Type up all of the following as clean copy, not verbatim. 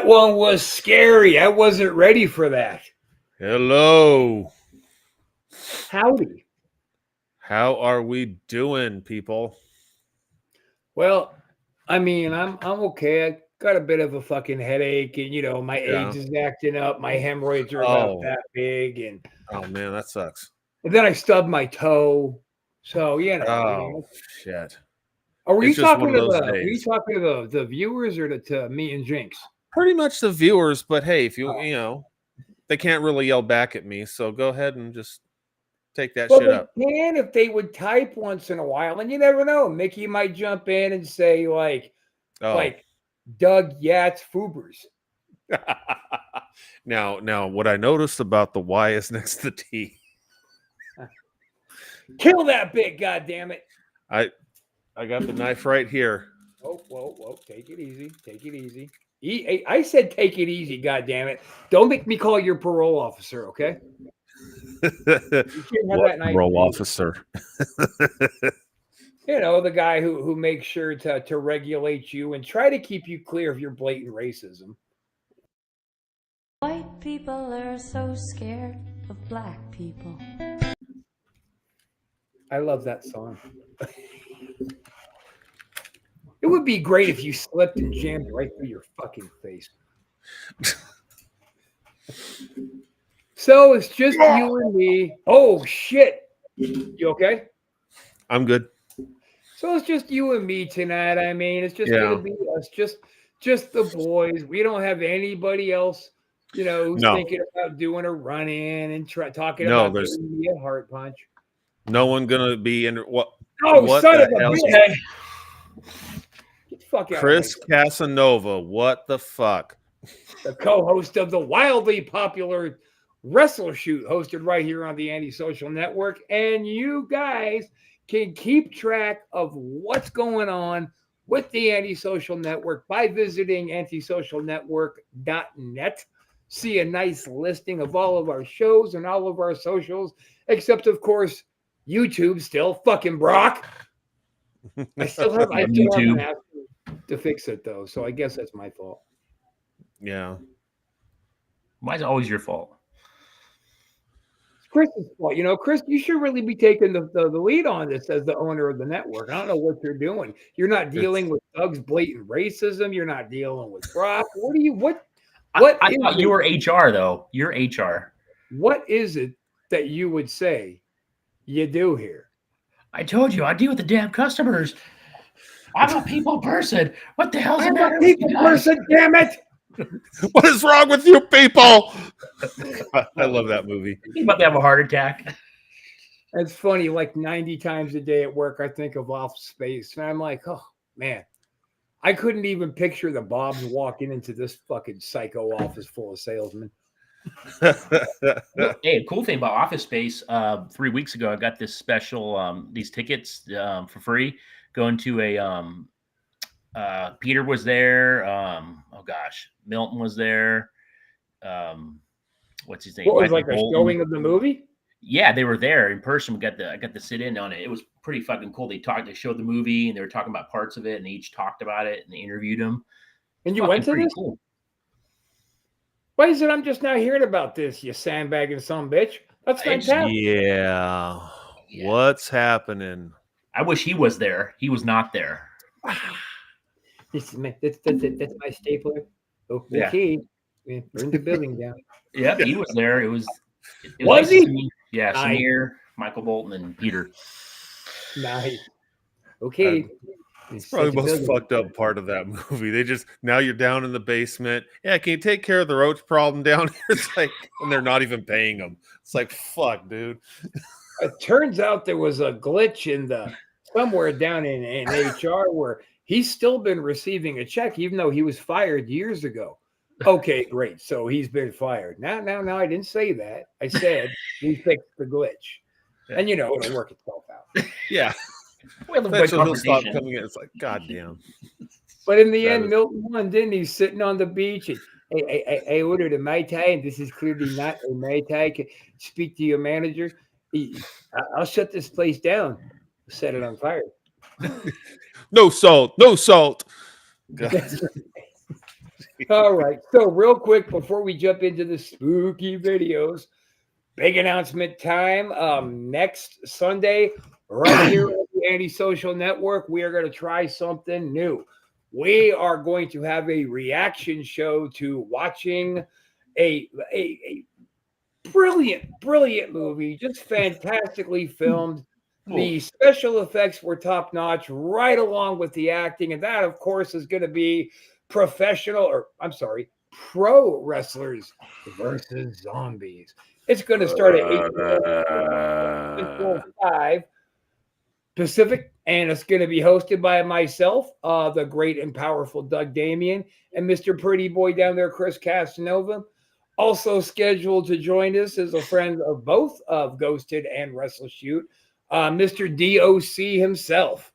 one was scary. I wasn't ready for that. Hello. Howdy. How are we doing, people? Well, I mean, I'm okay. I got a bit of a fucking headache, and my Yeah. AIDS is acting up. My hemorrhoids are about Oh, that big, and man, that sucks. then I stubbed my toe. So Oh, shit. Were you It's just one talking of to those the? Were you days. talking to the viewers or to me and Jinx? Pretty much the viewers, but hey, if Oh. they can't really yell back at me, so go ahead and just take that Well, shit they up. can if they would type once in a while, and you never know. Mickey might jump in and say like Oh. Doug Yats Fubers. Now, what I noticed about the Y is next to the T. Kill that bit, goddammit. I got the knife right here. Whoa. Take it easy. Take it easy. I said take it easy, goddammit. Don't make me call your parole officer, okay? You shouldn't have that knife. Parole officer. The guy who makes sure to regulate you and try to keep you clear of your blatant racism. White people are so scared of black people. I love that song. It would be great if you slipped and jammed right through your fucking face. So it's just you and me. Oh, shit. You okay? I'm good. So it's just you and me tonight. I mean, it's just going to be us, just the boys. We don't have anybody else, who's thinking about doing a run-in and talking about giving me a heart punch. No one going to be in what? Oh, what son of a bitch. Get the fuck out Chris Casanova, what the fuck? The co-host of the wildly popular WrestleShoot, hosted right here on the Antisocial Network. And you guys can keep track of what's going on with the Antisocial Network by visiting antisocialnetwork.net. See a nice listing of all of our shows and all of our socials, except, of course, YouTube still. Fucking Brock. I still haven't asked to fix it, though, so I guess that's my fault. Yeah. Why's it always your fault? It's Chris's fault. Chris, you should really be taking the lead on this as the owner of the network. I don't know what you're doing. You're not dealing with Doug's blatant racism. You're not dealing with Brock. I thought you were HR, though. You're HR. What is it that you would say you do here? I told you, I deal with the damn customers. I'm a people person. What the hell's the matter? I'm a people person, damn it! What is wrong with you people? I love that movie. He's about to have a heart attack. It's funny, like 90 times a day at work, I think of Office Space, and I'm like, oh, man. I couldn't even picture the Bobs walking into this fucking psycho office full of salesmen. Hey, cool thing about Office Space, 3 weeks ago, I got this special, these tickets for free, going to a, Peter was there, Milton was there, what's his name? What was like a showing of the movie? Yeah, they were there in person. I got to sit in on it. It was pretty fucking cool. They showed the movie, and they were talking about parts of it, and they each talked about it, and they interviewed them. And you went to this? Cool. Why is it I'm just now hearing about this, you sandbagging son bitch? That's fantastic. Yeah. What's happening? I wish he was there. He was not there. That's my stapler. Okay. Yeah. Burn the building down. Yeah, he was there. It was nice he? Yeah, Samir, Michael Bolton, and Peter. Nice. Okay. It's probably the most fucked up part of that movie. Now you're down in the basement. Yeah, can you take care of the roach problem down here? It's like, and they're not even paying them. It's like, fuck, dude. It turns out there was a glitch somewhere down in HR where he's still been receiving a check, even though he was fired years ago. Okay, great. So he's been fired. Now, I didn't say that. I said we fixed the glitch. And, it'll work itself out. Yeah. That's when he'll stop coming in. It's like, goddamn. But in the end, Milton won, didn't he? Sitting on the beach. And, I ordered a Mai Tai, and this is clearly not a Mai Tai. Can speak to your manager. I'll shut this place down. Set it on fire. No salt. No salt. All right. So, real quick before we jump into the spooky videos, big announcement time. Next Sunday, right here on the Antisocial Network, we are going to try something new. We are going to have a reaction show to watching a brilliant movie, just fantastically filmed. The special effects were top notch, right along with the acting. And that, of course, is going to be pro wrestlers versus zombies. It's going to start at 8 Central 5 Pacific, and it's going to be hosted by myself, the great and powerful Doug Damien, and Mr. Pretty Boy down there, Chris Casanova. Also scheduled to join us is a friend of both of Ghosted and WrestleShoot, Mr. DOC himself.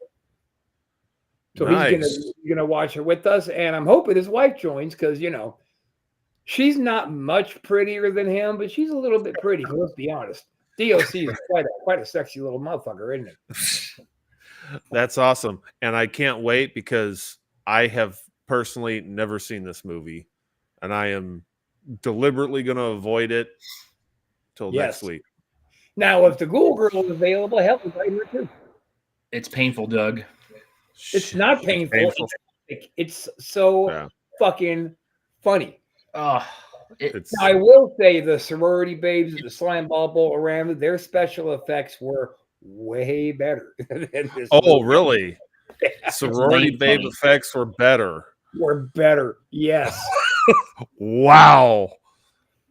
So Nice. he's gonna watch it with us, and I'm hoping his wife joins because she's not much prettier than him, but she's a little bit pretty. Let's be honest. DOC is quite a sexy little motherfucker, isn't it? That's awesome, and I can't wait because I have personally never seen this movie, and I am deliberately going to avoid it till next week. Now, if the Ghoul Girl is available, hell, invite her too. It's painful, Doug. It's not painful. It's so fucking funny. I will say the sorority babes, the slime ball Bolorama, their special effects were way better than this. Oh, really? Sorority babe effects were better. Yes. Wow.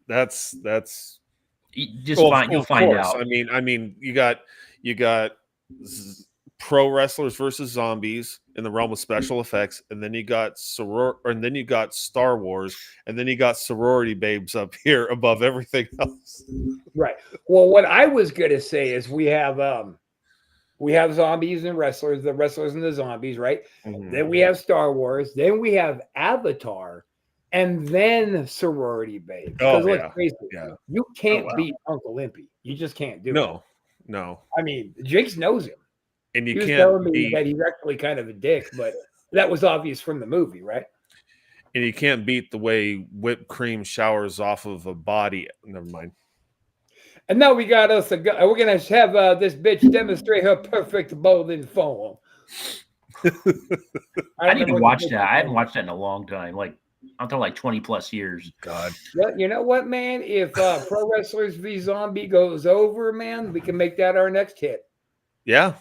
That's you'll find out. I mean, you got pro wrestlers versus zombies in the realm of special effects, and then you got Star Wars, and then you got sorority babes up here above everything else. Right. Well, what I was gonna say is we have zombies and wrestlers, the wrestlers and the zombies, right? Mm-hmm. Then we have Star Wars, then we have Avatar, and then sorority babes. Oh, let's face it, you can't beat Uncle Limpy. You just can't do it. No. I mean, Jinx knows him. And you he was can't telling me that he's actually kind of a dick, but that was obvious from the movie, right? And you can't beat the way whipped cream showers off of a body. Never mind. And now we got us we're gonna have this bitch demonstrate her perfect bowling form. I need to watch that. I haven't watched that in a long time, until 20 plus years. God. Well, you know what, man? If Pro Wrestlers v Zombie goes over, man, we can make that our next hit. Yeah,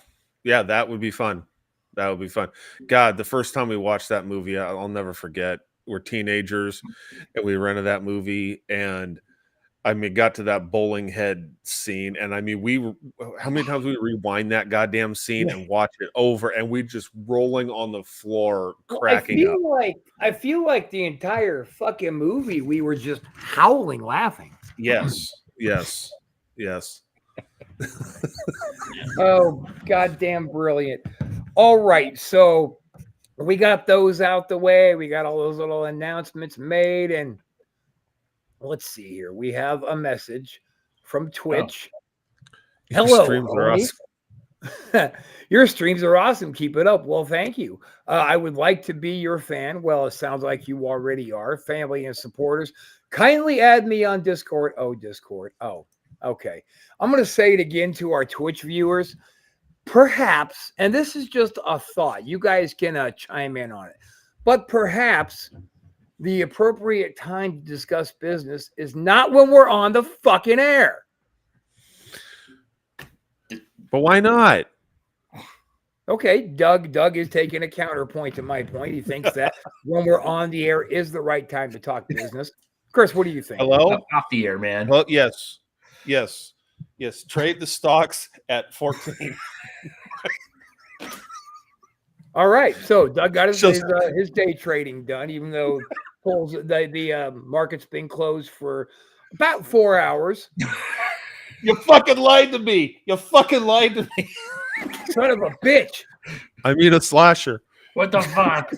that would be fun. God, the first time we watched that movie, I'll never forget. We're teenagers, and we rented that movie, and got to that bowling head scene, and how many times we rewind that goddamn scene and watch it over, and we just rolling on the floor, cracking up. I feel like the entire fucking movie we were just howling, laughing. Yes. Oh, goddamn brilliant. All right, so we got those out the way. We got all those little announcements made, and let's see here. We have a message from Twitch. Hello, streams are awesome. Your streams are awesome. Keep it up. Well, thank you. I would like to be your fan. Well, it sounds like you already are. Family and supporters, kindly add me on Discord. Oh, Discord. Oh, okay. I'm going to say it again to our Twitch viewers. Perhaps, and this is just a thought, you guys can chime in on it, but perhaps the appropriate time to discuss business is not when we're on the fucking air. But why not? Okay, Doug is taking a counterpoint to my point. He thinks that when we're on the air is the right time to talk business. Chris, what do you think? Hello? Off the air, man. Well, yes. Trade the stocks at 14. All right, so Doug got his day trading done, even though the market's been closed for about 4 hours. You fucking lied to me. Son of a bitch. I mean a slasher. What the fuck?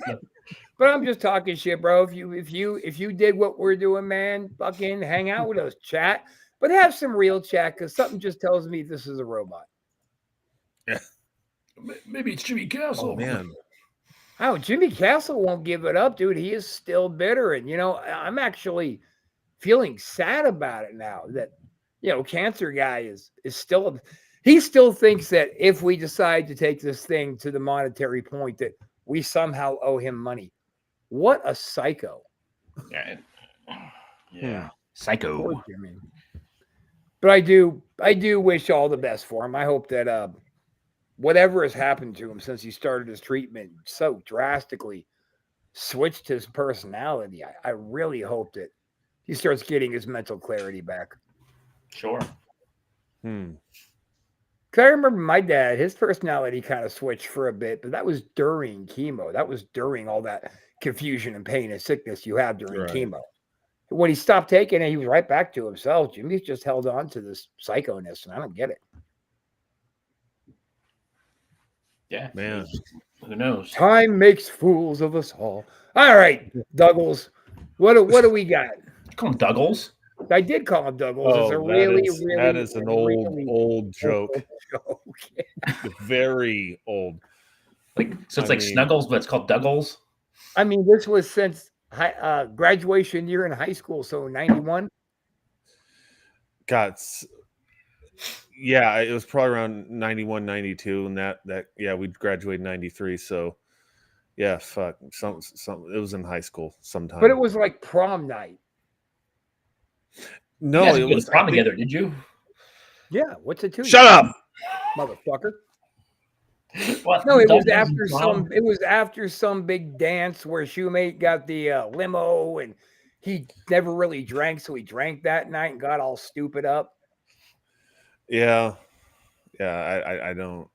But I'm just talking shit, bro. If you did what we're doing, man, fucking hang out with us, chat. But have some real chat, because something just tells me this is a robot. Yeah. Maybe it's Jimmy Castle. Oh, man. Oh, Jimmy Castle won't give it up, dude. He is still bitter. And, I'm actually feeling sad about it now that, cancer guy is still, he still thinks that if we decide to take this thing to the monetary point that we somehow owe him money. What a psycho. Yeah. Psycho. Poor Jimmy. But I do wish all the best for him. I hope that whatever has happened to him since he started his treatment so drastically switched his personality. I really hope that he starts getting his mental clarity back. Sure. Because I remember my dad, his personality kind of switched for a bit, but that was during chemo. That was during all that confusion and pain and sickness you have during chemo. When he stopped taking it, he was right back to himself. Jimmy's just held on to this psychoness, and I don't get it. Yeah, man. Who knows? Time makes fools of us all. All right, Douglas. What do we got? Call him Douglas. I did call him Douglas. Oh, it's a really that is an old joke. Very old. It's like Snuggles, but it's called Douglas. I mean, this was since graduation year in high school, so 91. God, yeah, it was probably around 91, 92, and that we graduated in 93. So, yeah, fuck, some it was in high school sometime. But it was like prom night. No, it was prom together. Did you? Yeah. What's it to? Shut up, motherfucker. What? No, it was after some. It was after some big dance where Shoemate got the limo, and he never really drank, so he drank that night and got all stupid up. Yeah, I don't.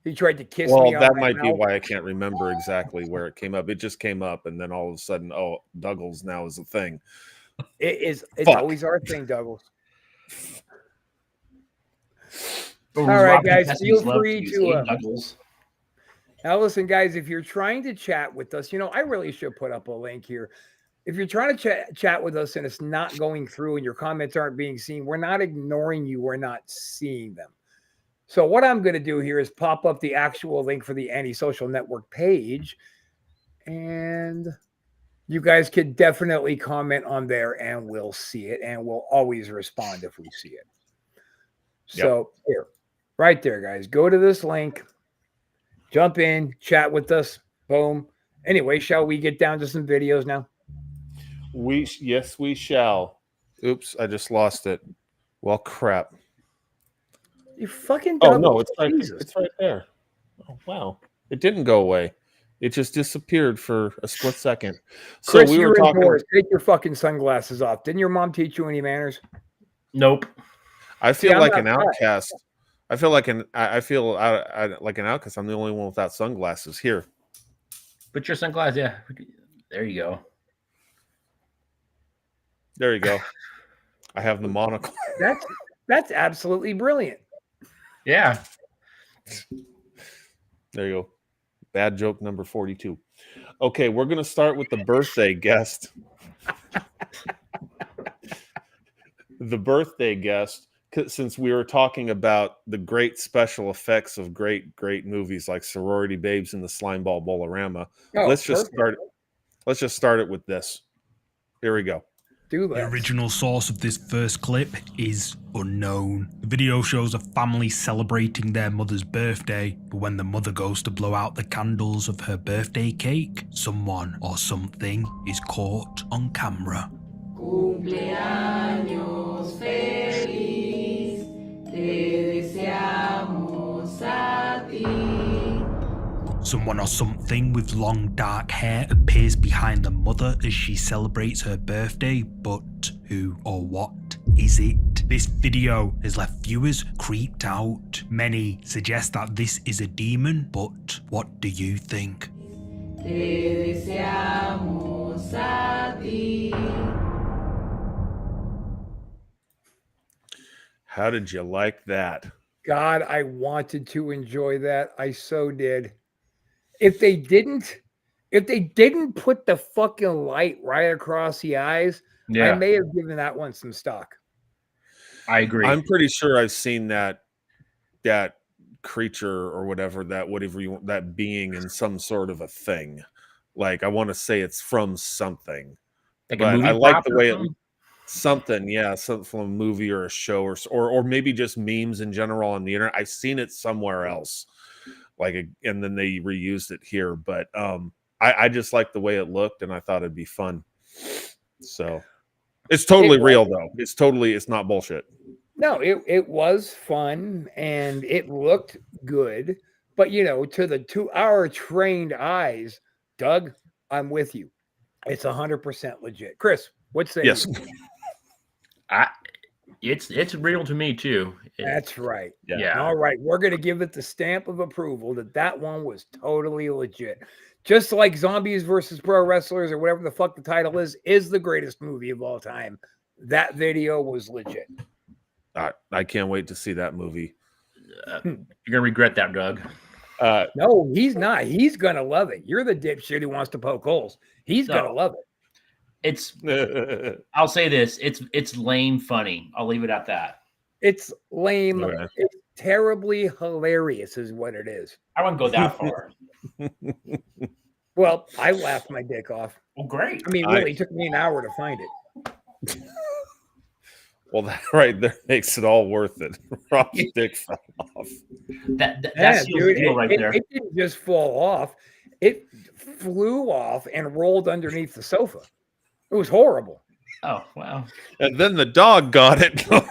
He tried to kiss me. Well, that might be why I can't remember exactly where it came up. It just came up, and then all of a sudden, Douglas now is a thing. It is. It's always our thing, Douglas. All right, guys, feel free to. Now, listen, guys, if you're trying to chat with us, I really should put up a link here. If you're trying to chat with us and it's not going through and your comments aren't being seen, we're not ignoring you. We're not seeing them. So what I'm going to do here is pop up the actual link for the Anti-Social Network page. And you guys can definitely comment on there and we'll see it. And we'll always respond if we see it. So here, right there, guys, go to this link, jump in, chat with us. Boom. Anyway, shall we get down to some videos now? Yes, we shall. Oops, I just lost it. Well, crap. You fucking. Oh no, it's right there. Oh wow, it didn't go away. It just disappeared for a split second. So Chris, we were talking. Indoors. Take your fucking sunglasses off. Didn't your mom teach you any manners? Nope. I feel like an outcast. I feel like an outcast. I'm the only one without sunglasses here. Put your sunglasses. Yeah, there you go. There you go. I have the monocle. That's absolutely brilliant. Yeah. There you go. Bad joke number 42. Okay, we're going to start with the birthday guest. The birthday guest, since we were talking about the great special effects of great movies like Sorority Babes and the Slimeball Bolorama, let's just start it with this. Here we go. The original source of this first clip is unknown. The video shows a family celebrating their mother's birthday, but when the mother goes to blow out the candles of her birthday cake, someone or something is caught on camera. Cumpleaños feliz, te deseamos a ti. Someone or something with long dark hair appears behind the mother as she celebrates her birthday, but who or what is it? This video has left viewers creeped out. Many suggest that this is a demon, but what do you think? Te deseamos a ti. How did you like that? God, I wanted to enjoy that. I so did. If they didn't put the fucking light right across the eyes, I may have given that one some stock. I agree. I'm pretty sure I've seen that creature or whatever that being in some sort of a thing. Like I want to say it's from something, Like a but movie I like prop the or way something? something, yeah, something from a movie or a show or maybe just memes in general on the internet. I've seen it somewhere else, and then they reused it here. But I just like the way it looked, and I thought it'd be fun. So it's totally real though. It's not bullshit. No, it was fun and it looked good, but to our trained eyes, Doug, I'm with you. It's 100% legit. Chris, what say Yes. you? It's real to me too. That's right. Yeah. All right, we're gonna give it the stamp of approval that one was totally legit. Just like Zombies versus Pro Wrestlers or whatever the fuck the title is the greatest movie of all time. That video was legit. I can't wait to see that movie. You're gonna regret that, Doug. No, he's not. He's gonna love it. You're the dipshit who wants to poke holes. He's gonna love it. It's. I'll say this: it's lame funny. I'll leave it at that. It's lame. Okay. It's terribly hilarious, is what it is. I wouldn't go that far. Well, I laughed my dick off. Well, great. I mean, really, it took me an hour to find it. Well, that right there makes it all worth it. Rob's dick fell off. That's the deal right there. It didn't just fall off; it flew off and rolled underneath the sofa. It was horrible. Oh wow! And then the dog got it. Well,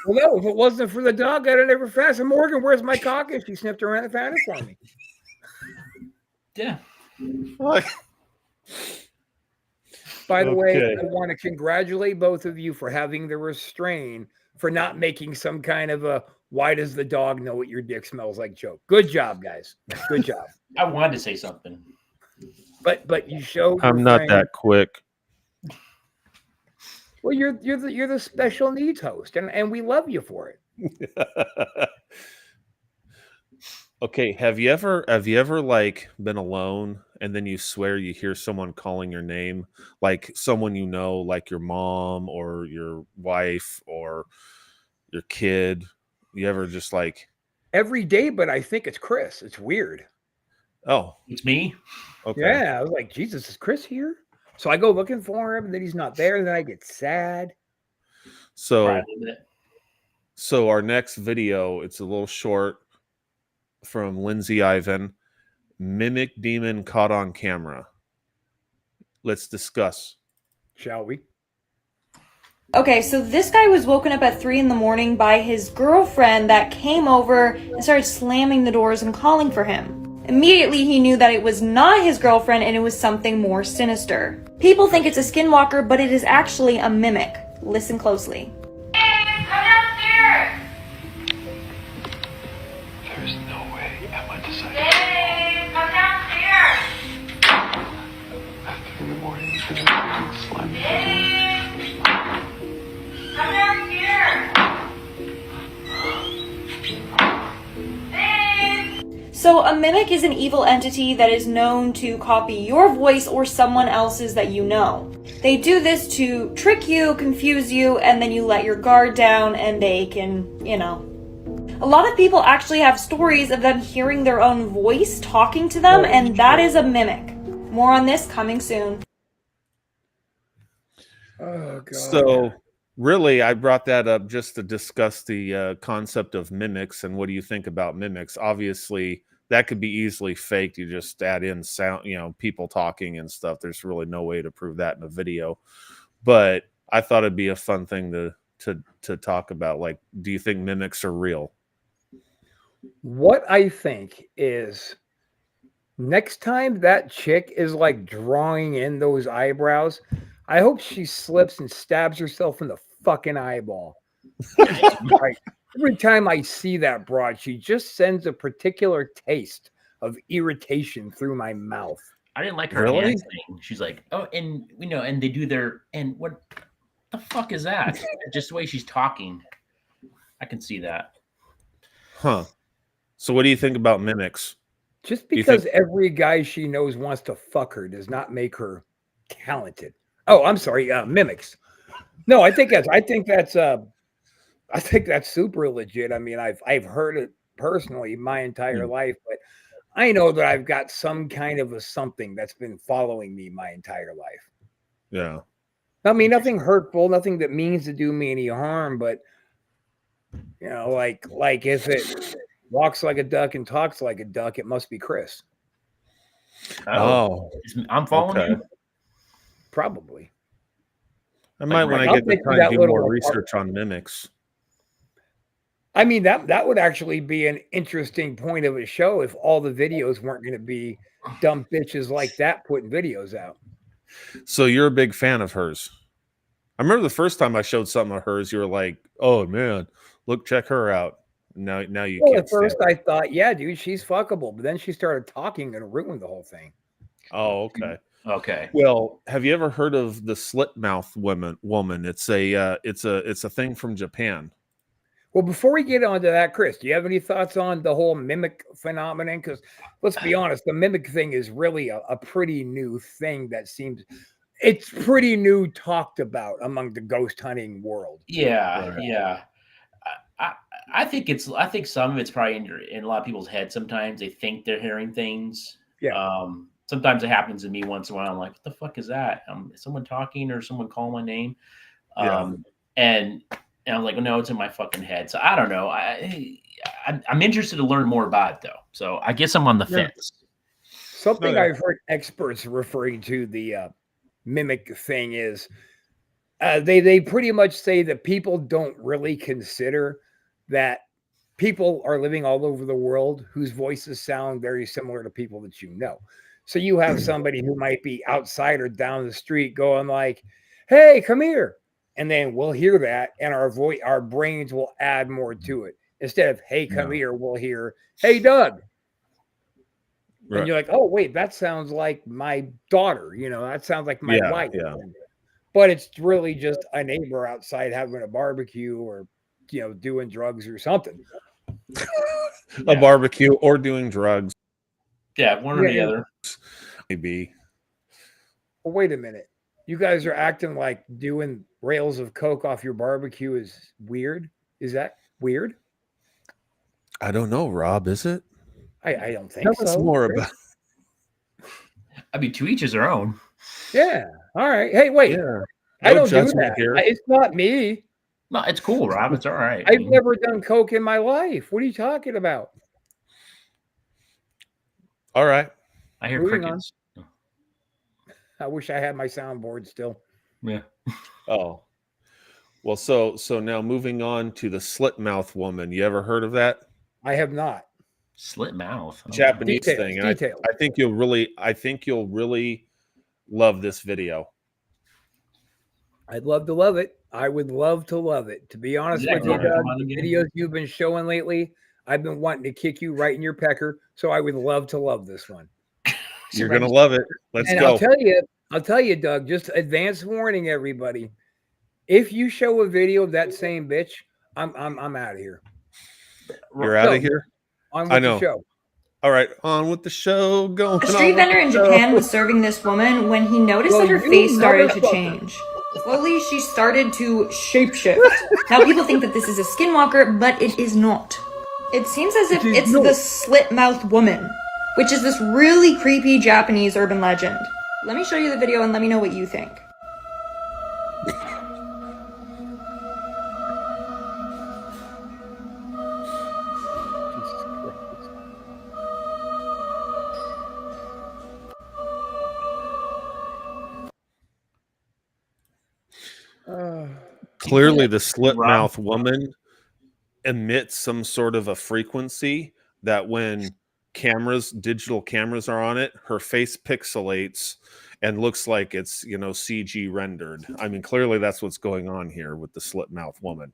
no, if it wasn't for the dog, I'd have never fastened. Morgan, where's my cock? And she sniffed around and found it for me. Yeah. By the way, Okay. I want to congratulate both of you for having the restraint for not making some kind of a "why does the dog know what your dick smells like" joke. Good job, guys. Good job. I wanted to say something. But you showed. I'm not that quick. Well, you're the special needs host, and we love you for it. Okay, have you ever like been alone and then you swear you hear someone calling your name, like someone you know, like your mom or your wife or your kid? You ever just like, Every day, but I think it's Chris. It's weird. oh, It's me. okay. Yeah, I was like, Jesus, is Chris here? So I go looking for him, and then he's not there, and then I get sad. So Right, a little bit. so our next video, it's a little short from Lindsay Ivan, Mimic Demon Caught on Camera. Let's discuss. Shall we? Okay, so this guy was woken up at 3 in the morning by his girlfriend that came over and started slamming the doors and calling for him. Immediately, he knew that it was not his girlfriend and it was something more sinister. People think it's a skinwalker, but it is actually a mimic. Listen closely. Come downstairs! There's no way Emma decided Dave, come downstairs! at 3 in the morning to do something slimy. Dave! Come downstairs! Dave! So, a mimic is an evil entity that is known to copy your voice or someone else's that you know. They do this to trick you, confuse you, and then you let your guard down and they can, A lot of people actually have stories of them hearing their own voice talking to them, and that is a mimic. More on this coming soon. Oh God. So really, I brought that up just to discuss the concept of mimics and what do you think about mimics? Obviously, that could be easily faked. You just add in sound, people talking and stuff. There's really no way to prove that in a video. But I thought it'd be a fun thing to talk about. Like, do you think mimics are real? What I think is next time that chick is like drawing in those eyebrows, I hope she slips and stabs herself in the fucking eyeball. Right. Every time I see that broad, she just sends a particular taste of irritation through my mouth. I didn't like her Really? hand thing. She's like, oh, and and they do their and what the fuck is that? Just the way she's talking. I can see that. Huh. So what do you think about mimics? Just You because think- every guy she knows wants to fuck her does not make her talented. Oh, I'm sorry, mimics. No, I think that's super legit. I mean, I've heard it personally my entire life, but I know that I've got some kind of a something that's been following me my entire life. Yeah. I mean, nothing hurtful, nothing that means to do me any harm, but you know, like if it walks like a duck and talks like a duck, it must be Chris. Oh, I'm following okay. you. Probably. I might when I I'll get the take time that do little more apart. research on mimics. I mean, that would actually be an interesting point of a show if all the videos weren't going to be dumb bitches like that putting videos out. So you're a big fan of hers. I remember the first time I showed something of hers, you were like, "Oh man, look, check her out." Now you Well, can't at first stand I thought, yeah, dude, she's fuckable, but then she started talking and ruined the whole thing. Oh, okay. Okay. Well, have you ever heard of the slit mouth woman? It's a thing from Japan. Well, before we get on to that, Chris, do you have any thoughts on the whole mimic phenomenon? Because let's be honest, the mimic thing is really a pretty new thing that seems it's pretty new talked about among the ghost hunting world. Yeah, Right. yeah. I think I think some of it's probably in a lot of people's heads. Sometimes they think they're hearing things. Yeah. Sometimes it happens to me once in a while. I'm like, what the fuck is that? Is someone talking or someone calling my name? And I'm like, no, it's in my fucking head. So I don't know. I'm interested to learn more about it though. So I guess I'm on the fence. Something I've heard experts referring to the mimic thing is they pretty much say that people don't really consider that people are living all over the world whose voices sound very similar to people that you know. So you have somebody who might be outside or down the street going like, "Hey, come here." And then we'll hear that and our brains will add more to it. Instead of "Hey, come here," we'll hear "Hey, Doug." Right. And you're like, "Oh, wait, that sounds like my daughter, you know, that sounds like my wife." Yeah. But it's really just a neighbor outside having a barbecue or, you know, doing drugs or something. A barbecue or doing drugs. Yeah, one or the other. Maybe. Well, wait a minute. You guys are acting like doing rails of coke off your barbecue is weird. Is that weird? I don't know, Rob. Is it? I don't think Tell us so. more Chris. about. I mean, to each his own. Yeah. All right. Hey, wait. Yeah. I don't do judgment that. here. It's not me. No, it's cool, Rob. It's all right. I've never done coke in my life. What are you talking about? All right. I hear Moving crickets. I wish I had my soundboard still. Yeah. Oh. Well, so now moving on to the slit mouth woman. You ever heard of that? I have not. Slit mouth. Oh, Japanese Details, thing. And details. I think you'll really love this video. I'd love to love it. I would love to love it. To be honest with you, Rob, Doug, come on the again. videos you've been showing lately, I've been wanting to kick you right in your pecker. So I would love to love this one. You're gonna love it. Let's And go. I'll tell you, Doug, just advance warning, everybody. If you show a video of that same bitch, I'm out of here. You're out of here. On with I know. the show. All right, on with the show. Going. A street vendor in Japan was serving this woman when he noticed that her face started to change. Slowly, she started to shapeshift. Now, people think that this is a skinwalker, but it is not. It seems as if it's the slit-mouthed woman, which is this really creepy Japanese urban legend. Let me show you the video and let me know what you think. Clearly, the slit mouth woman emits some sort of a frequency that when digital cameras are on it, her face pixelates and looks like it's, CG rendered. I mean, clearly that's what's going on here with the slit mouth woman.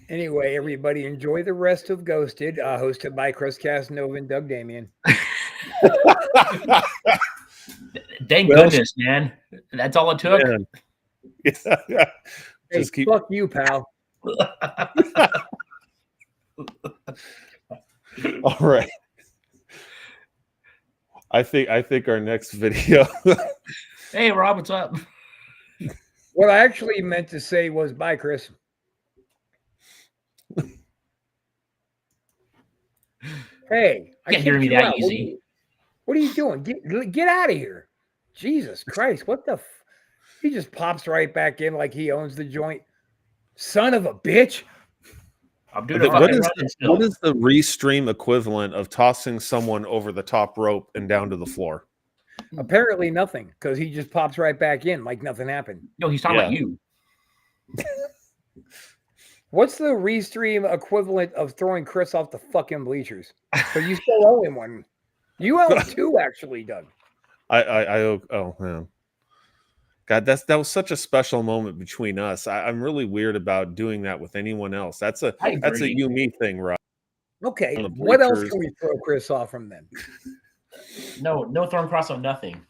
Anyway, everybody enjoy the rest of Ghosted, hosted by Chris Casanova and Doug Damien. Thank goodness, man. That's all it took. Yeah. Hey, Just keep. fuck you, pal. All right. I think our next video. Hey, Rob, what's up? What I actually meant to say was bye, Chris. Hey, I Can't hear kicked me you that out. easy. What are you doing? Get out of here. Jesus Christ. What the he just pops right back in like he owns the joint. Son of a bitch. I'm doing a What fucking is run the, still. what is the restream equivalent of tossing someone over the top rope and down to the floor? Apparently nothing, because he just pops right back in like nothing happened. No, he's talking about Yeah. you. What's the restream equivalent of throwing Chris off the fucking bleachers? Because you still owe him one. You owe him two, actually, Doug. Oh man, God, that was such a special moment between us. I'm really weird about doing that with anyone else. That's a I agree. you me thing, Rob. Okay, On the what else bleachers. can we throw Chris off from then? No throwing cross on nothing.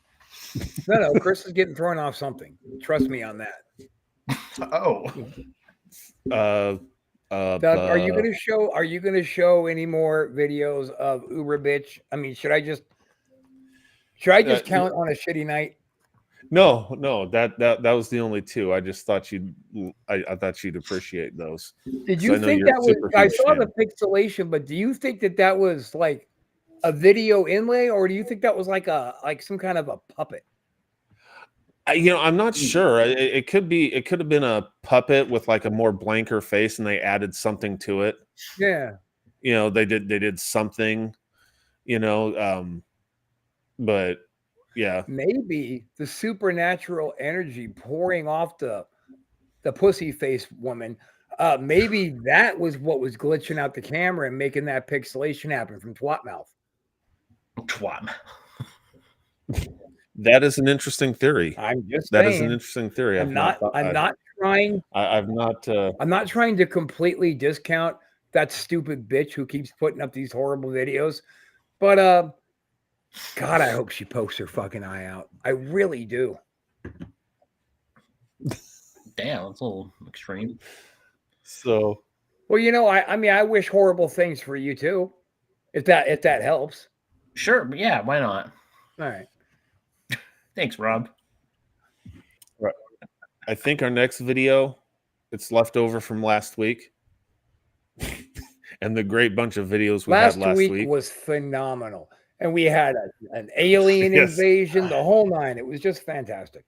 No, Chris is getting thrown off something. Trust me on that. Oh, Doug, are you gonna show any more videos of Uber bitch? I mean, should I just count on a shitty night? No, that was the only two. I just thought I thought you'd appreciate those. Did 'Cause you I know think you're that a was? super I huge saw fan. the pixelation, but do you think that was like a video inlay, or do you think that was like some kind of a puppet? I'm not sure. It could be. It could have been a puppet with like a more blanker face, and they added something to it. Yeah, They did something. But yeah, maybe the supernatural energy pouring off the pussy face woman. Maybe that was what was glitching out the camera and making that pixelation happen from twat mouth. twat. that is an interesting theory. I'm just That saying. is an interesting theory. I'm not trying. I've not. I'm not trying to completely discount that stupid bitch who keeps putting up these horrible videos, but God, I hope she pokes her fucking eye out. I really do. Damn, that's a little extreme. So, well, I mean, I wish horrible things for you too, if that helps. Sure, yeah, why not? All right. Thanks, Rob. right. I think our next video, it's left over from last week, and the great bunch of videos we had last week was phenomenal, and we had an alien Yes. invasion, the whole nine. It was just fantastic.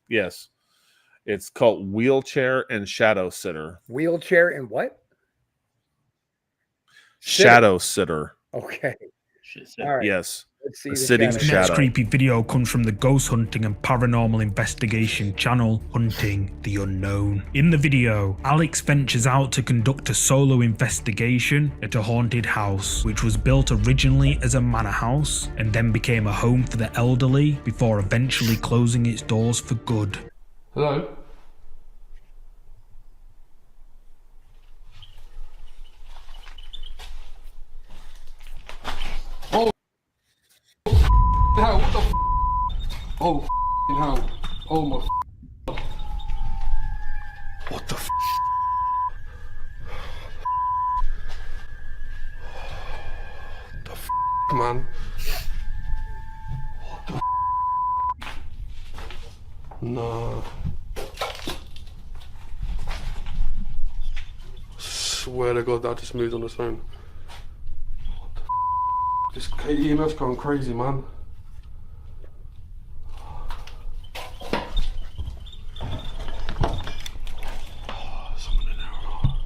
Yes, it's called Wheelchair and Shadow Sitter. Wheelchair and what? Shadow Sitter. Okay. Shit, All right. Yes. Let's see A the sitting shadow. This next shadow. creepy video comes from the ghost hunting and paranormal investigation channel Hunting the Unknown. In the video, Alex ventures out to conduct a solo investigation at a haunted house, which was built originally as a manor house and then became a home for the elderly before eventually closing its doors for good. Hello? Oh, hell, what the Oh, hell. Oh, my What the man? What the Nah. Swear to God, that just moved on its own. What the This EMF's going crazy, man. Someone in there or not?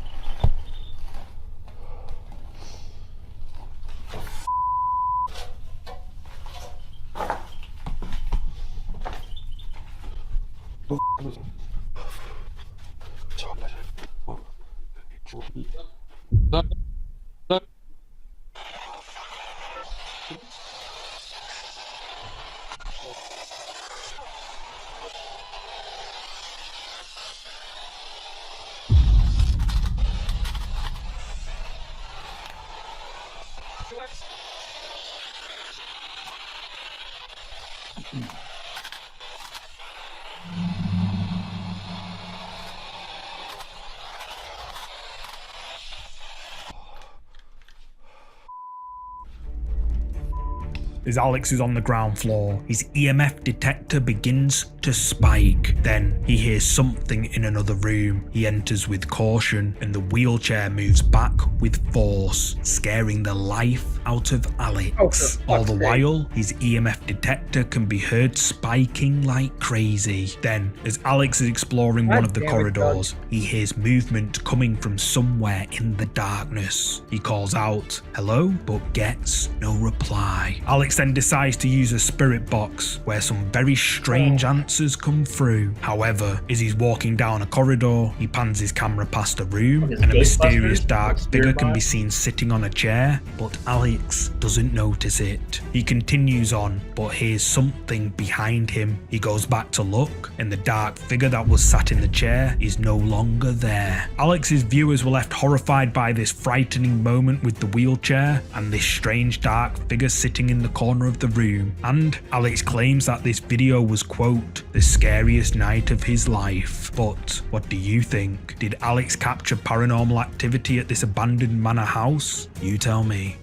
As Alex is on the ground floor, his EMF detector begins to Spike. Then he hears something in another room. He enters with caution and the wheelchair moves back with force, scaring the life out of Alex. All the while, his EMF detector can be heard spiking like crazy. Then, as Alex is exploring one of the corridors, he hears movement coming from somewhere in the darkness. He calls out, "Hello?" but gets no reply. Alex then decides to use a spirit box, where some very strange answers come through. However, as he's walking down a corridor, he pans his camera past a room, and a mysterious dark figure can be seen sitting on a chair, but Alex doesn't notice it. He continues on, but hears something behind him. He goes back to look, and the dark figure that was sat in the chair is no longer there. Alex's viewers were left horrified by this frightening moment with the wheelchair and this strange dark figure sitting in the corner of the room, and Alex claims that this video was, quote, the scariest night of his life. But what do you think? Did Alex capture paranormal activity at this abandoned manor house? You tell me.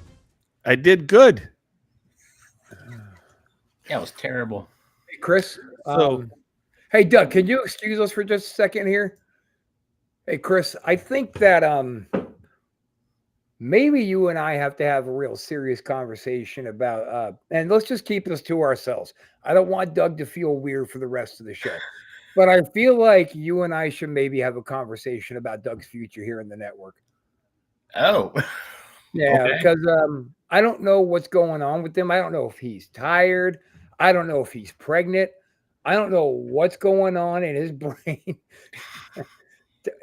I did good. That was terrible. Hey, Chris. So- Hey, Doug, can you excuse us for just a second here? Hey, Chris, I think that maybe you and I have to have a real serious conversation about, and let's just keep this to ourselves. I don't want Doug to feel weird for the rest of the show, but I feel like you and I should maybe have a conversation about Doug's future here in the network. Oh. Yeah, Okay. because I don't know what's going on with him. I don't know if he's tired. I don't know if he's pregnant. I don't know what's going on in his brain.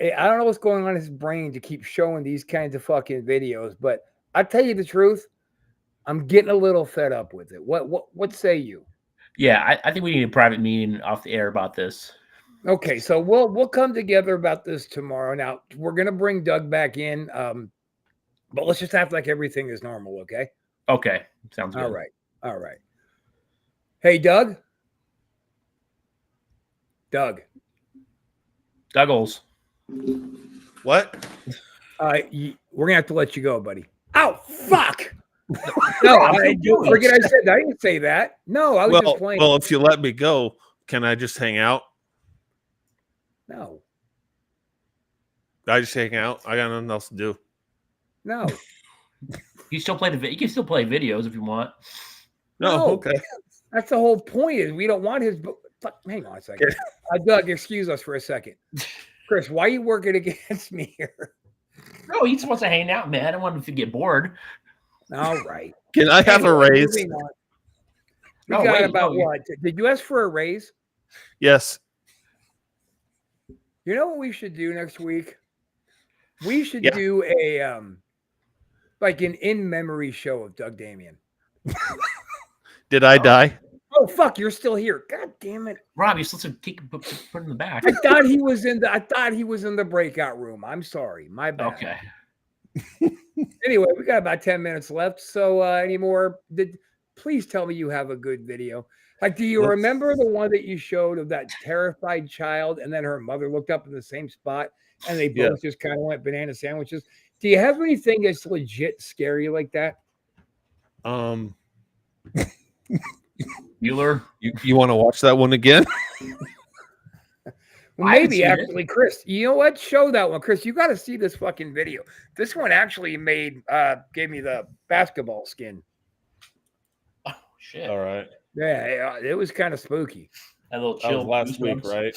I don't know what's going on in his brain to keep showing these kinds of fucking videos, but I'll tell you the truth. I'm getting a little fed up with it. What say you? Yeah, I think we need a private meeting off the air about this. Okay, so we'll come together about this tomorrow. Now we're gonna bring Doug back in, but let's just act like everything is normal, okay? Okay, sounds good. All right. Hey, Doug. Douglas. What? We're gonna have to let you go, buddy. Oh, fuck! No, forget I said that. I didn't say that. No, I was just playing. Well, if you let me go, can I just hang out? No, I just hang out. I got nothing else to do. no. You still play you can still play videos if you want. No, okay. That's the whole point. Is we don't want his. Hang on a second, Doug. Excuse us for a second, Chris. Why are you working against me here? No, he just wants to hang out, man. I don't want him to get bored. All right. Can I have a raise? moving on. We No, got wait, about no, what? Did you ask for a raise? Yes. You know what we should do next week? We should Yeah. do a like an in memory show of Doug Damien. Did I die? Oh fuck, you're still here. God damn it. Rob, you're supposed to put him in the back. I thought he was in the breakout room. I'm sorry. My bad. Okay. Anyway, we got about 10 minutes left. So please tell me you have a good video. Like, do you remember the one that you showed of that terrified child and then her mother looked up in the same spot and they both just kind of went banana sandwiches? Do you have anything that's legit scary like that? Mueller. You want to watch that one again? Well, maybe actually, Chris, you know what? Show that one, Chris. You got to see this fucking video. This one actually gave me the basketball skin. Oh shit! All right. Yeah, it was kind of spooky. A little That chill. was last week, right?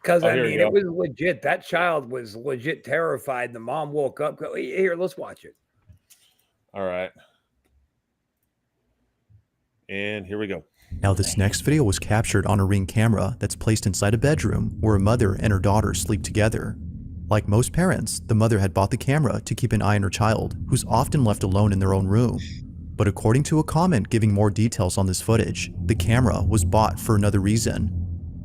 Because I here mean, you it go. was legit. That child was legit terrified. The mom woke up. Here, let's watch it. All right. And here we go. Now this next video was captured on a Ring camera that's placed inside a bedroom where a mother and her daughter sleep together. Like most parents, the mother had bought the camera to keep an eye on her child, who's often left alone in their own room. But according to a comment giving more details on this footage, the camera was bought for another reason.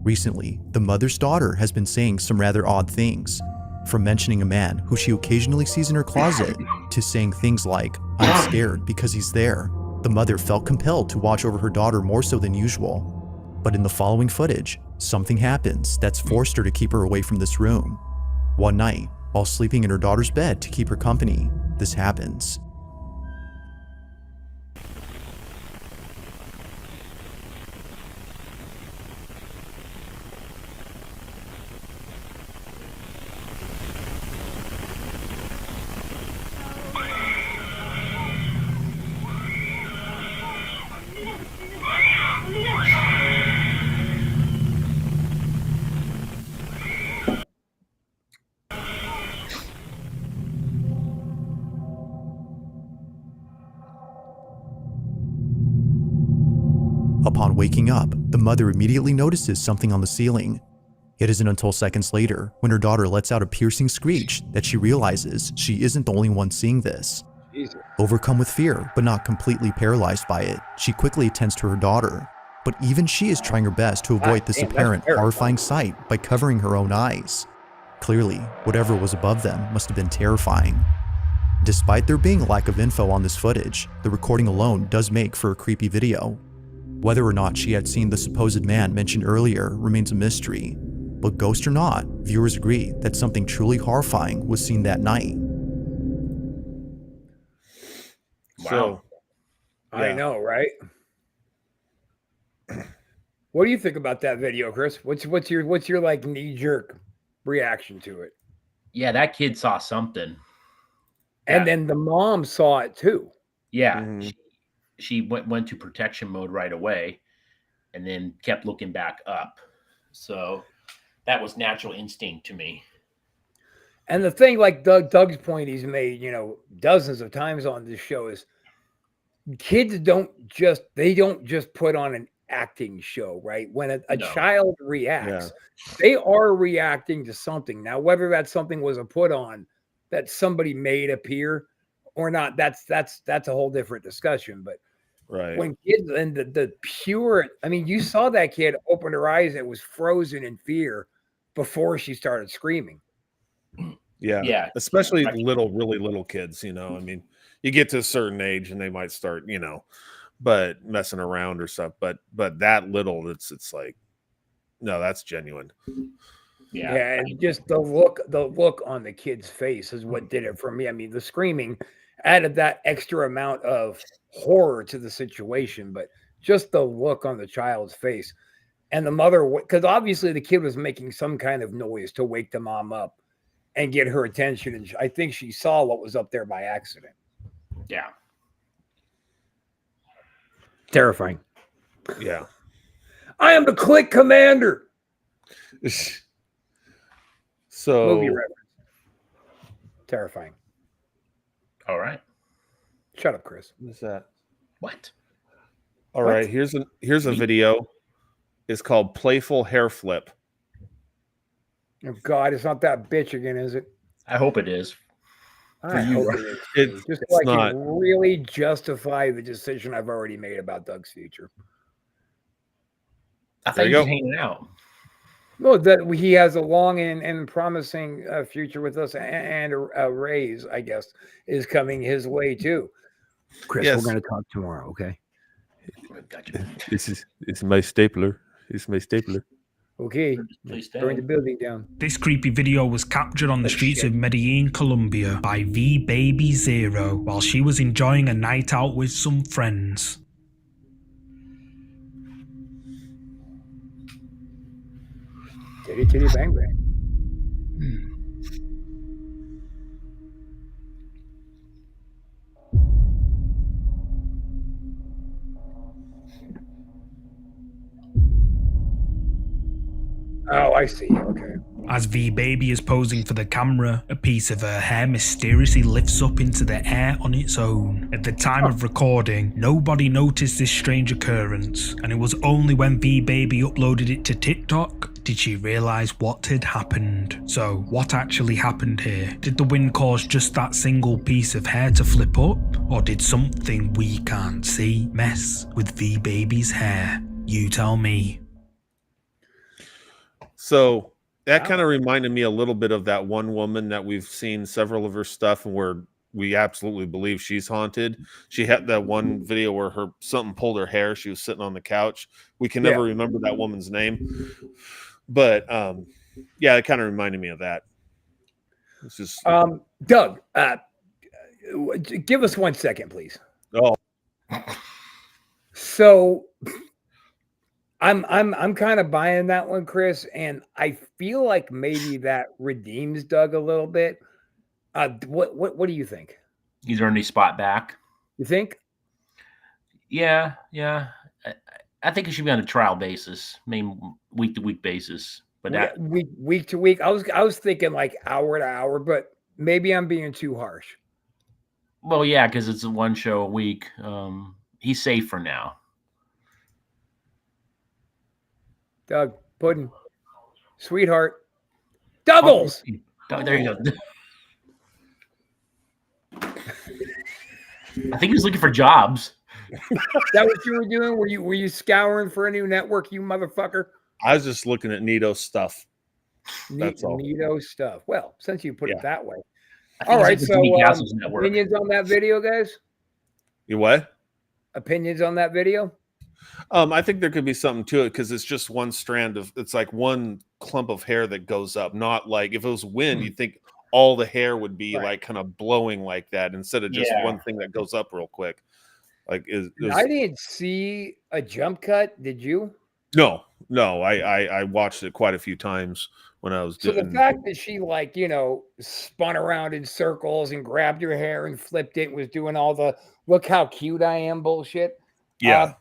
Recently, the mother's daughter has been saying some rather odd things, from mentioning a man who she occasionally sees in her closet to saying things like, "I'm scared because he's there." The mother felt compelled to watch over her daughter more so than usual. But in the following footage, something happens that's forced her to keep her away from this room. One night, while sleeping in her daughter's bed to keep her company, this happens. Upon waking up, the mother immediately notices something on the ceiling. It isn't until seconds later, when her daughter lets out a piercing screech, that she realizes she isn't the only one seeing this. Jesus. Overcome with fear, but not completely paralyzed by it, she quickly attends to her daughter. But even she is trying her best to avoid this damn, that's apparent terrifying. horrifying sight by covering her own eyes. Clearly, whatever was above them must have been terrifying. Despite there being a lack of info on this footage, the recording alone does make for a creepy video. Whether or not she had seen the supposed man mentioned earlier remains a mystery, but ghost or not, viewers agree that something truly horrifying was seen that night. Wow. So, I yeah. know, right? What do you think about that video, Chris? What's your like knee-jerk reaction to it? Yeah, that kid saw something. And Yeah. then the mom saw it too. Yeah, Mhm. she went to protection mode right away, and then kept looking back up. So that was natural instinct to me. And the thing, like Doug's point he's made, dozens of times on this show is kids don't just put on an acting show, right? When a No. child reacts, they are reacting to something. Now, whether that something was a put on that somebody made appear or not, that's a whole different discussion. But Right. when kids and the pure, I mean, you saw that kid open her eyes and was frozen in fear before she started screaming. Yeah. Yeah. Especially Right. really little kids, I mean, you get to a certain age and they might start, but messing around or stuff. But that little, it's like, no, that's genuine. Yeah, and just the look on the kid's face is what did it for me. I mean, the screaming added that extra amount of horror to the situation, but just the look on the child's face and the mother, because obviously the kid was making some kind of noise to wake the mom up and get her attention. And I think she saw what was up there by accident. Yeah. Terrifying. Yeah. I am the click commander. So Movie reference. Terrifying. All right. Shut up, Chris. what's that? What? All What? right, here's a video. It's called Playful Hair Flip. Oh God, it's not that bitch again, is it? I hope it is. I you, hope Rob. it is. It's Just so I not. can really justify the decision I've already made about Doug's future. I There thought you you were go. hanging out. Well, that he has a long and promising future with us, and a raise, I guess, is coming his way too. Chris, Yes. we're going to talk tomorrow, okay? Gotcha. It's my stapler. It's my stapler. Okay, Please burn stay. the building down. This creepy video was captured on the Oh, streets shit. of Medellin, Colombia by V-Baby Zero while she was enjoying a night out with some friends. Titty, titty, bang, bang. Oh, I see. Okay. As V-Baby is posing for the camera, a piece of her hair mysteriously lifts up into the air on its own. At the time of recording, nobody noticed this strange occurrence, and it was only when V-Baby uploaded it to TikTok did she realise what had happened. So, what actually happened here? Did the wind cause just that single piece of hair to flip up? Or did something we can't see mess with V-Baby's hair? You tell me. So that Wow. kind of reminded me a little bit of that one woman that we've seen several of her stuff and where we absolutely believe she's haunted. She had that one video where something pulled her hair. She was sitting on the couch. We can never remember that woman's name, but yeah, it kind of reminded me of that. It's just Doug, give us 1 second, please. oh So I'm kind of buying that one, Chris, and I feel like maybe that redeems Doug a little bit. What do you think? He's earned his spot back. You think? Yeah. I think it should be on a trial basis, week to week basis. But that Week to week. I was thinking like hour to hour, but maybe I'm being too harsh. well, yeah, because it's a one show a week. He's safe for now. Doug, Puddin, Sweetheart, Douglas. Oh, there you go. I think he was looking for jobs. That what you were doing? Were you scouring for a new network, you motherfucker? I was just looking at Nito stuff. That's all. Neato stuff. Well, since you put it that way. I think All he's right, like so Jimmy Castle's network. opinions on that video, guys? You what? Opinions on that video? I think there could be something to it because it's just one strand of, it's like one clump of hair that goes up. Not like if it was wind, you'd think all the hair would be like kind of blowing like that instead of just one thing that goes up real quick. Like I didn't see a jump cut. Did you? No. I watched it quite a few times when I was So doing. the fact that she spun around in circles and grabbed your hair and flipped it, was doing all the look how cute I am bullshit. Yeah.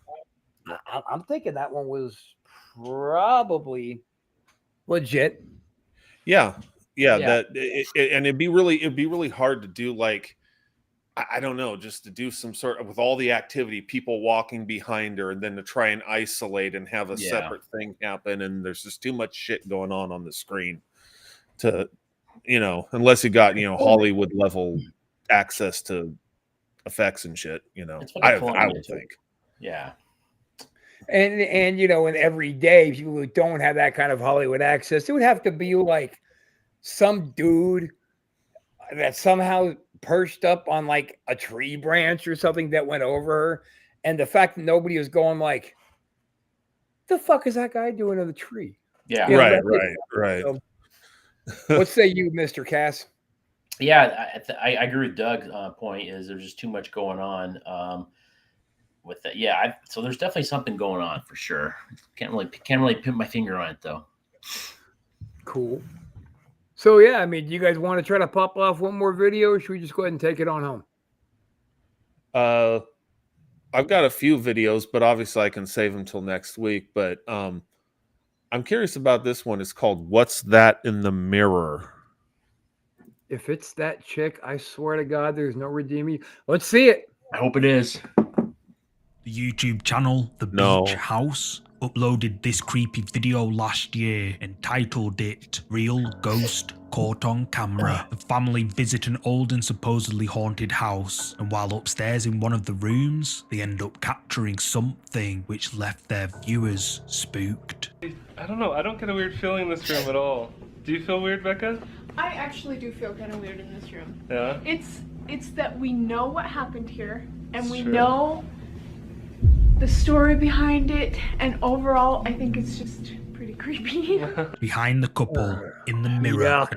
I'm thinking that one was probably legit. Yeah. That and it'd be really hard to do. Like, I don't know, just to do some sort of, with all the activity, people walking behind her, and then to try and isolate and have a separate thing happen. And there's just too much shit going on the screen to, unless you got, Hollywood level access to effects and shit, I would think. Yeah. And in every day, people who don't have that kind of Hollywood access, it would have to be like some dude that somehow perched up on like a tree branch or something that went over her. And the fact that nobody was going like, the fuck is that guy doing in the tree? Yeah. Right. So, what say you, Mr. Cass? Yeah, I agree with Doug's point. Is there's just too much going on with that. Yeah, so there's definitely something going on for sure. Can't really pin my finger on it though. Cool. So yeah, I mean, do you guys want to try to pop off one more video, or should we just go ahead and take it on home? I've got a few videos, but obviously I can save them till next week. But I'm curious about this one. It's called "What's That in the Mirror?" If it's that chick, I swear to God, there's no redeeming. Let's see it. I hope it is. The YouTube channel, The Beach House, uploaded this creepy video last year entitled it Real Ghost Caught on Camera. The family visit an old and supposedly haunted house, and while upstairs in one of the rooms, they end up capturing something which left their viewers spooked. I don't know, I don't get a weird feeling in this room at all. Do you feel weird, Becca? I actually do feel kind of weird in this room. Yeah? It's that we know what happened here, and we know the story behind it, and overall, I think it's just pretty creepy. Behind the couple, in the mirror, a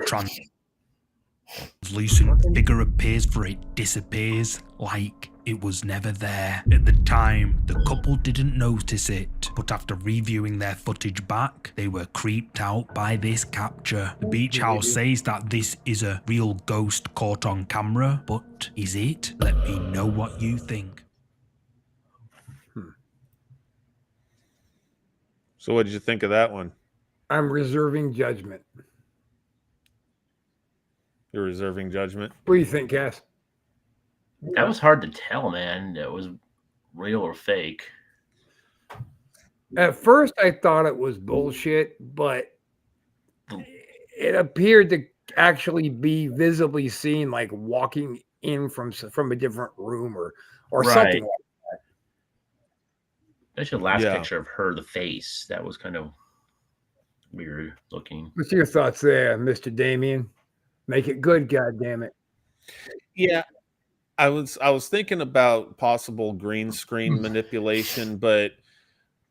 translucent figure appears, for it disappears like it was never there. At the time, the couple didn't notice it, but after reviewing their footage back, they were creeped out by this capture. The Beach House says that this is a real ghost caught on camera, but is it? Let me know what you think. So what did you think of that one? I'm reserving judgment. You're reserving judgment? What do you think, Cass? That was hard to tell, man. It was real or fake. At first, I thought it was bullshit, but it appeared to actually be visibly seen, like walking in from a different room or something like that. Especially the last picture of her, the face. That was kind of weird looking. What's your thoughts there, Mr. Damien? Make it good, goddammit. Yeah. I was thinking about possible green screen manipulation, but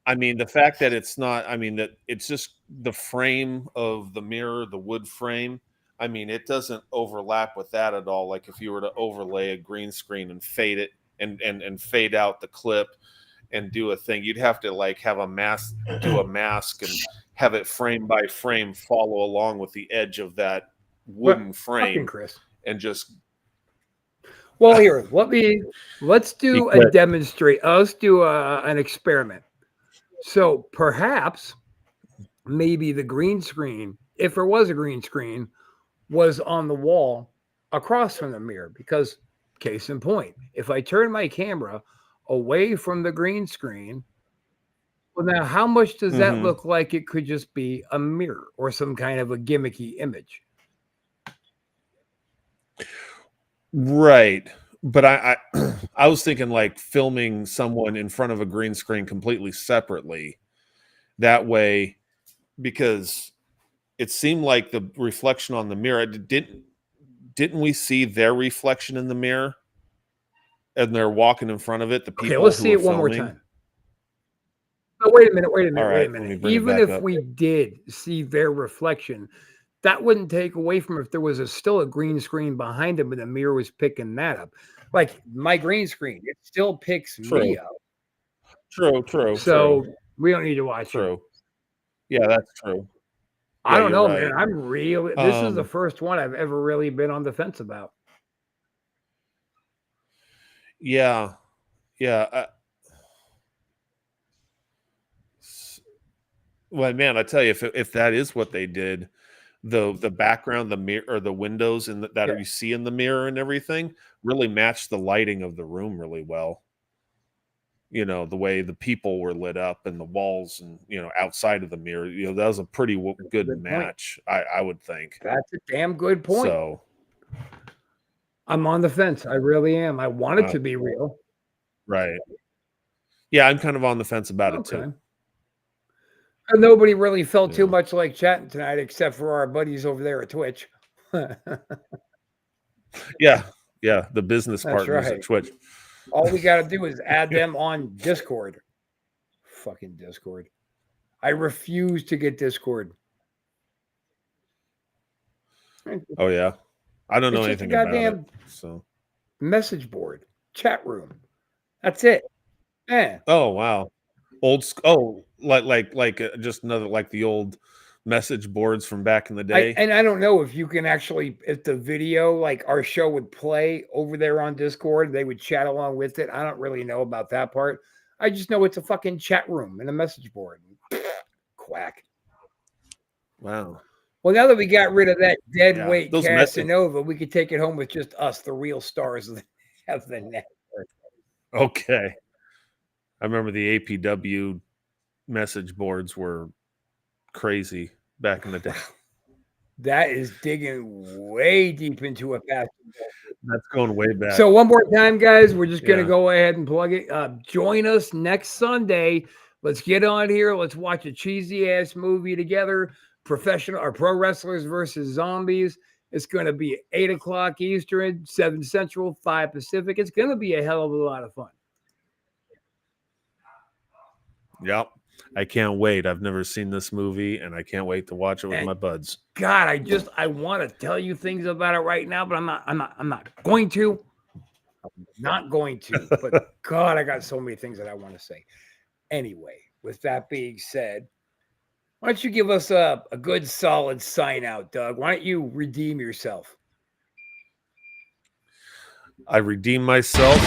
I mean, the fact that it's not, I mean, that it's just the frame of the mirror, the wood frame. I mean, it doesn't overlap with that at all. Like if you were to overlay a green screen and fade it and fade out the clip and do a thing, you'd have to like have a mask, do a mask and have it frame by frame follow along with the edge of that wooden frame, Chris. And just. Well, here, let's do a demonstrate. Let's do an experiment. So perhaps maybe the green screen, if there was a green screen, was on the wall across from the mirror, because case in point, if I turn my camera away from the green screen, Well, now, how much does that Mhm. look like it could just be a mirror or some kind of a gimmicky image? Right. But I I was thinking like filming someone in front of a green screen completely separately. That way, because it seemed like the reflection on the mirror didn't we see their reflection in the mirror? And they're walking in front of it, the Okay, people let's who see were it one more filming? time. Oh, wait a minute, wait a minute, wait a Alright, let me minute. bring it Even back if up we here. did see their reflection, that wouldn't take away from if there was still a green screen behind them and the mirror was picking that up. Like my green screen, it still picks me True. up. True. So we don't need to watch it. True. Yeah, that's true. I Yeah, don't you're know, man. right. This is the Um, first one I've ever really been on the fence about. yeah, yeah, well, man, I tell you, if that is what they did, the background, the mirror or the windows and that Yeah. you see in the mirror and everything really matched the lighting of the room really well. You know, the way the people were lit up and the walls and, outside of the mirror, that was a pretty good Good point. match, I would think. That's a damn good point. So, I'm on the fence. I really am. I want it uh, to be real. right. Yeah, I'm kind of on the fence about it Okay. too. And nobody really felt too Yeah. much like chatting tonight, except for our buddies over there at Twitch. Yeah, yeah, the business That's partners right. at Twitch. All we got to do is add them on Discord. Fucking Discord. I refuse to get Discord. Oh, yeah. I don't know It's just a anything about it, goddamn so message board, chat room. That's it. Yeah. Oh, wow. Just another like the old message boards from back in the day? I don't know if you can actually, if the video, like our show would play over there on Discord, they would chat along with it. I don't really know about that part. I just know it's a fucking chat room and a message board. Quack. Wow. Well, now that we got rid of that dead Yeah, weight those message Casanova, we could take it home with just us, the real stars of the network. Okay. I remember the APW message boards were crazy back in the day. That is digging way deep into a past. That's going way back. So one more time, guys, we're just going to Yeah. go ahead and plug it. Join us next Sunday. Let's get on here. Let's watch a cheesy ass movie together. Professional or pro wrestlers versus zombies. It's going to be 8 o'clock Eastern, 7 Central, 5 Pacific. It's going to be a hell of a lot of fun. Yep. I can't wait. I've never seen this movie and I can't wait to watch it with my buds. God, I want to tell you things about it right now, but I'm not going to. I'm not going to. But God, I got so many things that I want to say. Anyway, with that being said, why don't you give us a good solid sign out, Doug? Why don't you redeem yourself? I redeem myself